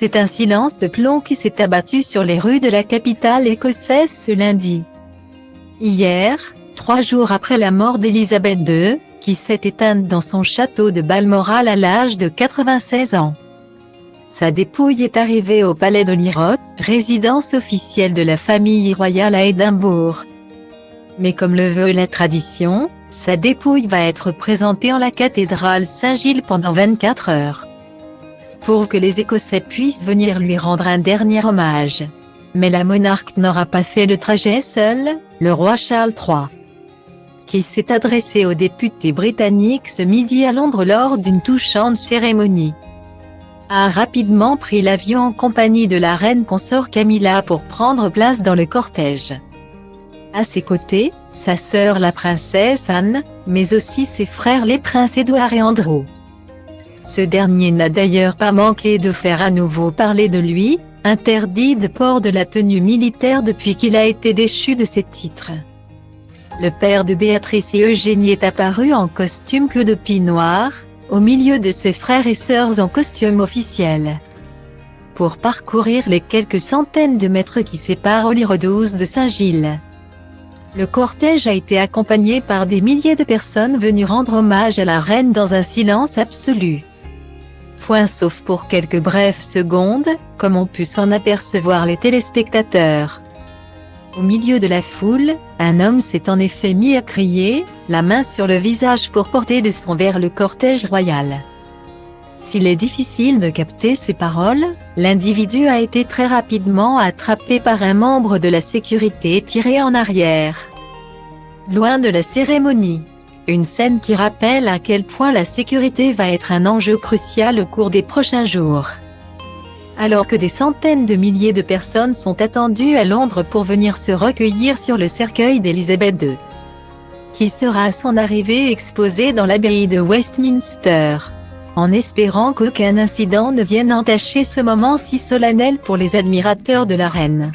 C'est un silence de plomb qui s'est abattu sur les rues de la capitale écossaise ce lundi. Hier, 3 jours après la mort d'Élisabeth II, qui s'est éteinte dans son château de Balmoral à l'âge de 96 ans. Sa dépouille est arrivée au palais d'Holyrood, résidence officielle de la famille royale à Édimbourg. Mais comme le veut la tradition, sa dépouille va être présentée en la cathédrale Saint-Gilles pendant 24 heures. Pour que les Écossais puissent venir lui rendre un dernier hommage. Mais la monarque n'aura pas fait le trajet seul, le roi Charles III, qui s'est adressé aux députés britanniques ce midi à Londres lors d'une touchante cérémonie, a rapidement pris l'avion en compagnie de la reine consort Camilla pour prendre place dans le cortège. À ses côtés, sa sœur la princesse Anne, mais aussi ses frères les princes Édouard et Andrew. Ce dernier n'a d'ailleurs pas manqué de faire à nouveau parler de lui, interdit de port de la tenue militaire depuis qu'il a été déchu de ses titres. Le père de Béatrice et Eugénie est apparu en costume queue de pie noire, au milieu de ses frères et sœurs en costume officiel, pour parcourir les quelques centaines de mètres qui séparent Holyrood de Saint-Gilles. Le cortège a été accompagné par des milliers de personnes venues rendre hommage à la reine dans un silence absolu. Point sauf pour quelques brèves secondes, comme ont pu s'en apercevoir les téléspectateurs. Au milieu de la foule, un homme s'est en effet mis à crier, la main sur le visage pour porter le son vers le cortège royal. S'il est difficile de capter ces paroles, l'individu a été très rapidement attrapé par un membre de la sécurité et tiré en arrière, loin de la cérémonie. Une scène qui rappelle à quel point la sécurité va être un enjeu crucial au cours des prochains jours. Alors que des centaines de milliers de personnes sont attendues à Londres pour venir se recueillir sur le cercueil d'Élisabeth II, qui sera à son arrivée exposé dans l'abbaye de Westminster, en espérant qu'aucun incident ne vienne entacher ce moment si solennel pour les admirateurs de la reine.